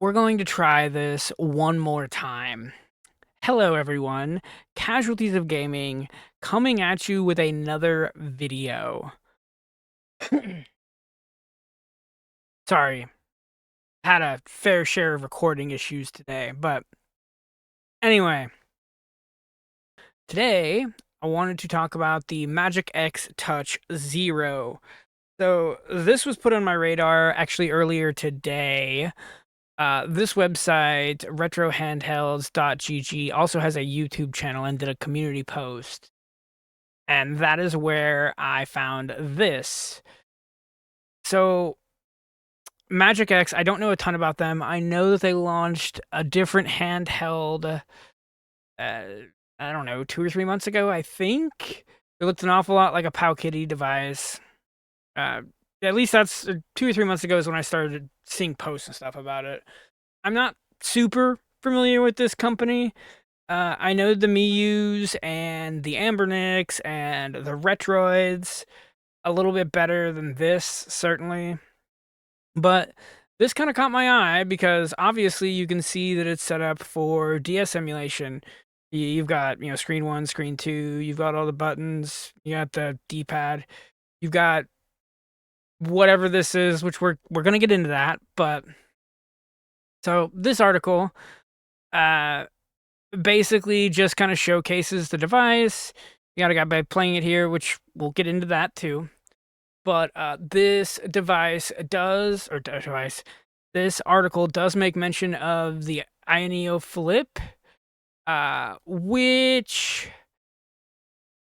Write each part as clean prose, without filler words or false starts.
We're going to try this one more time. Hello, everyone. Casualties of Gaming coming at you with another video. Sorry, had a fair share of recording issues today, but anyway, today I wanted to talk about the MagicX Touch Zero. So this was put on my radar actually earlier today. This website, retrohandhelds.gg, also has a YouTube channel and did a community post. And that is where I found this. So, MagicX, I don't know a ton about them. I know that they launched a different handheld, I don't know, 2 or 3 months ago, I think. It looked an awful lot like a Powkitty device. Uh, at least that's 2 or 3 months ago is when I started seeing posts and stuff about it. I'm not super familiar with this company. I know the Miyus and the Ambernicks and the Retroids a little bit better than this, certainly. But this kind of caught my eye because obviously you can see that it's set up for DS emulation. You've got, screen 1, screen 2, you've got all the buttons, you got the D-pad, you've got whatever this is, which we're going to get into that, but so this article basically just kind of showcases the device. You got a guy by playing it here, which we'll get into that too. But this article does make mention of the Ioneo Flip, which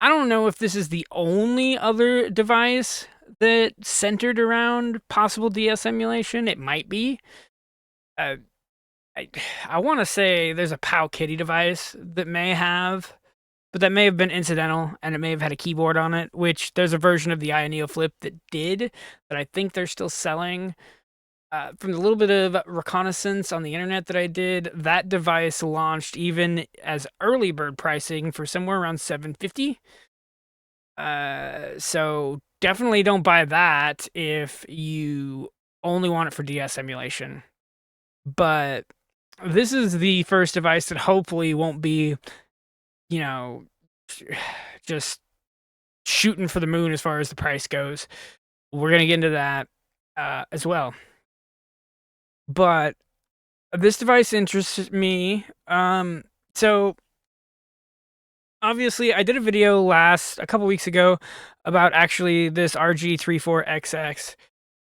I don't know if this is the only other device that centered around possible DS emulation. It might be. I want to say there's a Powkitty device that may have, but that may have been incidental, and it may have had a keyboard on it, which there's a version of the Ioneo Flip that did, that I think they're still selling. From the little bit of reconnaissance on the internet that I did, that device launched even as early bird pricing for somewhere around $750. So definitely don't buy that if you only want it for DS emulation. But this is the first device that hopefully won't be, just shooting for the moon as far as the price goes. We're going to get into that as well. But this device interests me. So obviously I did a video a couple weeks ago about actually this RG34XX,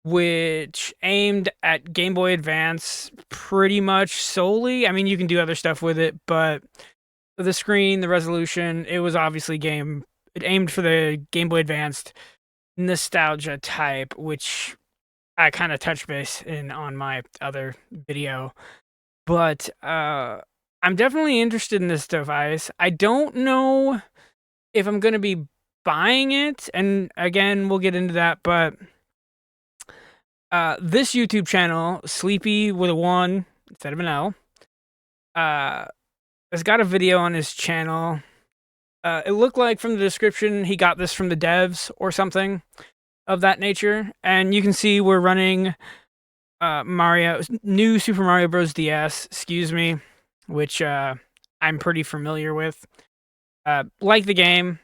which aimed at Game Boy Advance pretty much solely. I mean, you can do other stuff with it, but the screen, the resolution, it was obviously it aimed for the Game Boy Advanced nostalgia type, which I kind of touched base in on my other video. But I'm definitely interested in this device. I don't know if I'm going to be buying it, and again, we'll get into that, but this YouTube channel, Sleepy with a 1 instead of an L, has got a video on his channel. It looked like from the description he got this from the devs or something of that nature. And you can see we're running new Super Mario Bros. DS, which I'm pretty familiar with. Like the game.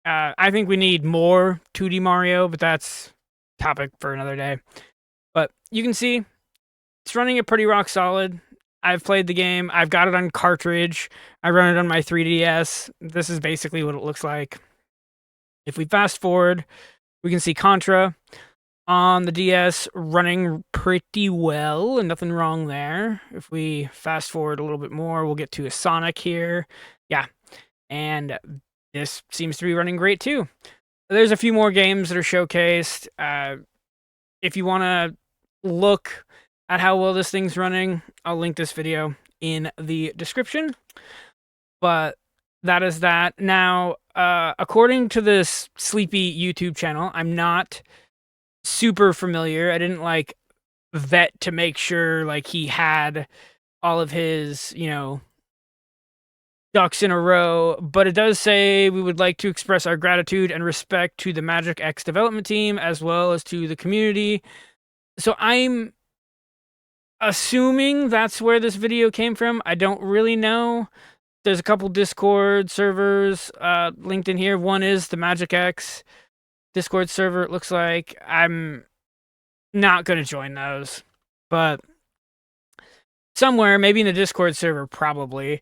I think we need more 2D Mario, but that's topic for another day. But you can see it's running it pretty rock solid. I've played the game. I've got it on cartridge. I run it on my 3DS. This is basically what it looks like. If we fast forward, we can see Contra on the DS running pretty well and nothing wrong there. If we fast forward a little bit more, we'll get to a Sonic here. Yeah, and this seems to be running great too. There's a few more games that are showcased. If you want to look at how well this thing's running, I'll link this video in the description. But that is that. Now, according to this Sleepy YouTube channel, I'm not super familiar. I didn't vet to make sure he had all of his, ducks in a row, but it does say we would like to express our gratitude and respect to the MagicX development team as well as to the community. So I'm assuming that's where this video came from. I don't really know. There's a couple Discord servers linked in here. One is the MagicX Discord server, it looks like. I'm not going to join those, but somewhere, maybe in the Discord server, probably,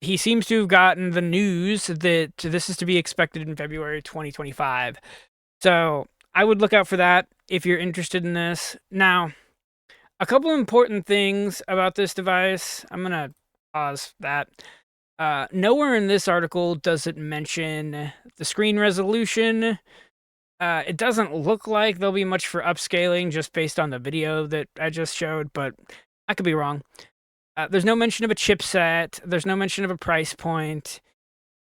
he seems to have gotten the news that this is to be expected in February 2025. So I would look out for that if you're interested in this. Now, a couple important things about this device. I'm going to pause that. Nowhere in this article does it mention the screen resolution. It doesn't look like there'll be much for upscaling just based on the video that I just showed, but I could be wrong. There's no mention of a chipset. There's no mention of a price point.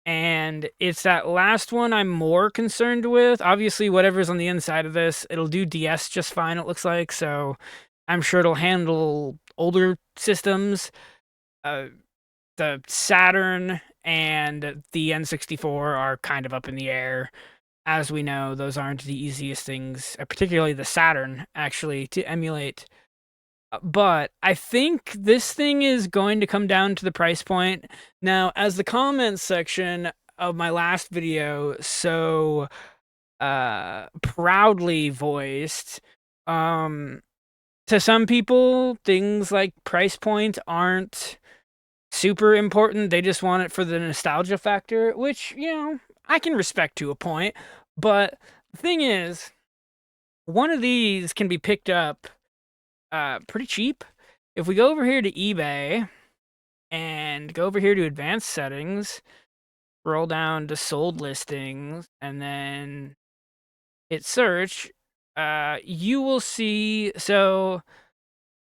And it's that last one I'm more concerned with. Obviously, whatever's on the inside of this, it'll do DS just fine, it looks like. So I'm sure it'll handle older systems. The Saturn and the N64 are kind of up in the air. As we know, those aren't the easiest things, particularly the Saturn, actually, to emulate. But I think this thing is going to come down to the price point. Now, as the comments section of my last video so proudly voiced, to some people, things like price point aren't super important. They just want it for the nostalgia factor, which, I can respect to a point. But the thing is, one of these can be picked up pretty cheap. If we go over here to eBay and go over here to advanced settings, roll down to sold listings, and then hit search, you will see. So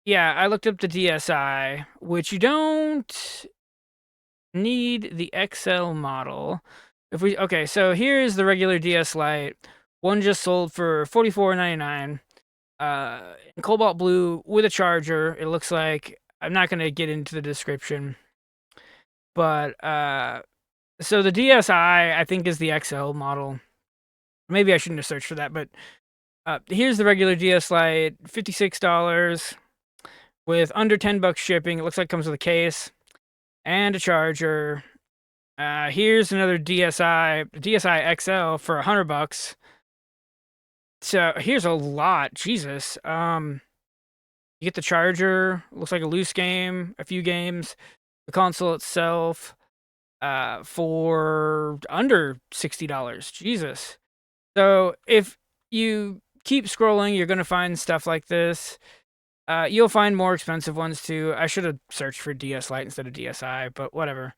yeah, I looked up the DSi, which you don't need the XL model. Okay, so here's the regular DS Lite. One just sold for $44.99. In cobalt blue with a charger, it looks like. I'm not going to get into the description. But, so the DSi, I think, is the XL model. Maybe I shouldn't have searched for that, but here's the regular DS Lite, $56 with under $10 shipping. It looks like it comes with a case and a charger. Here's another DSi XL for $100. So here's a lot. Jesus. You get the charger. Looks like a loose game, a few games. The console itself, for under $60. Jesus. So if you keep scrolling, you're gonna find stuff like this. You'll find more expensive ones too. I should have searched for DS Lite instead of DSi, but whatever.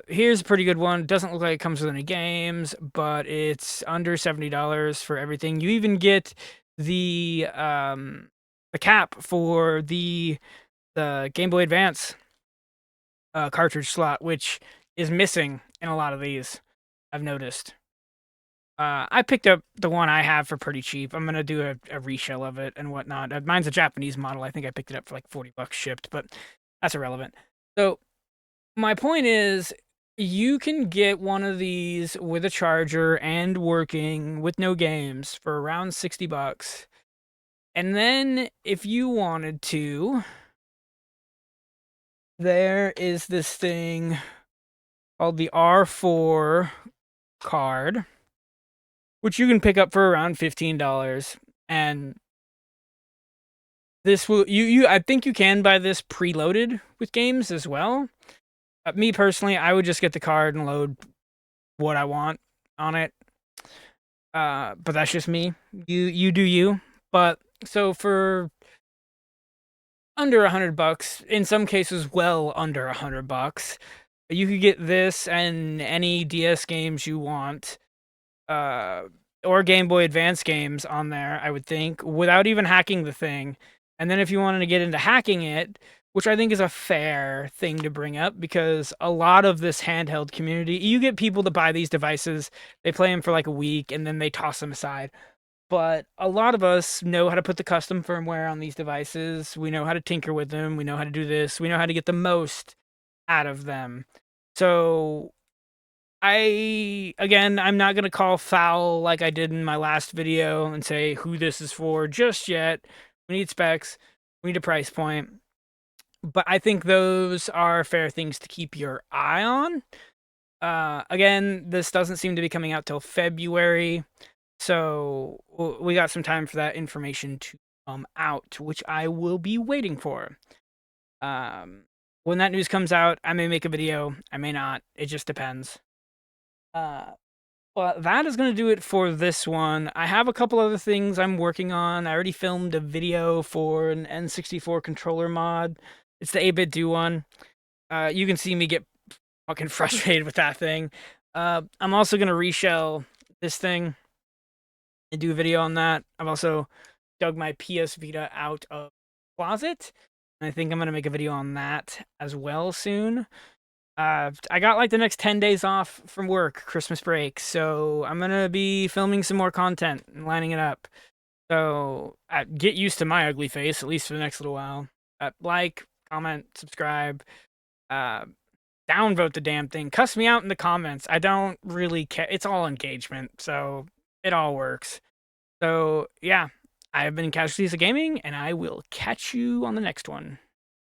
Here's a pretty good one. Doesn't look like it comes with any games, but it's under $70 for everything. You even get the cap for the Game Boy Advance cartridge slot, which is missing in a lot of these, I've noticed. I picked up the one I have for pretty cheap. I'm gonna do a reshell of it and whatnot. Mine's a Japanese model. I think I picked it up for like $40 shipped, but that's irrelevant. So my point is, you can get one of these with a charger and working with no games for around $60. And then if you wanted to, there is this thing called the R4 card, which you can pick up for around $15. And this will I think you can buy this preloaded with games as well. Me personally, I would just get the card and load what I want on it. But that's just me. You do you. But so for under $100, in some cases well under $100, you could get this and any DS games you want, or Game Boy Advance games on there, I would think, without even hacking the thing. And then if you wanted to get into hacking it, which I think is a fair thing to bring up, because a lot of this handheld community, you get people to buy these devices, they play them for like a week, and then they toss them aside. But a lot of us know how to put the custom firmware on these devices. We know how to tinker with them. We know how to do this. We know how to get the most out of them. So I'm not going to call foul like I did in my last video and say who this is for just yet. We need specs. We need a price point. But I think those are fair things to keep your eye on. Again, this doesn't seem to be coming out till February. So we got some time for that information to come out, which I will be waiting for. When that news comes out, I may make a video. I may not. It just depends. Well, that is going to do it for this one. I have a couple other things I'm working on. I already filmed a video for an N64 controller mod. It's the 8-bit do one. You can see me get fucking frustrated with that thing. I'm also going to reshell this thing and do a video on that. I've also dug my PS Vita out of the closet. I think I'm going to make a video on that as well soon. I got like the next 10 days off from work, Christmas break, so I'm going to be filming some more content and lining it up. So get used to my ugly face, at least for the next little while. Like, comment, subscribe, downvote the damn thing. Cuss me out in the comments. I don't really care. It's all engagement, so it all works. So, yeah, I have been Casualties of Gaming, and I will catch you on the next one.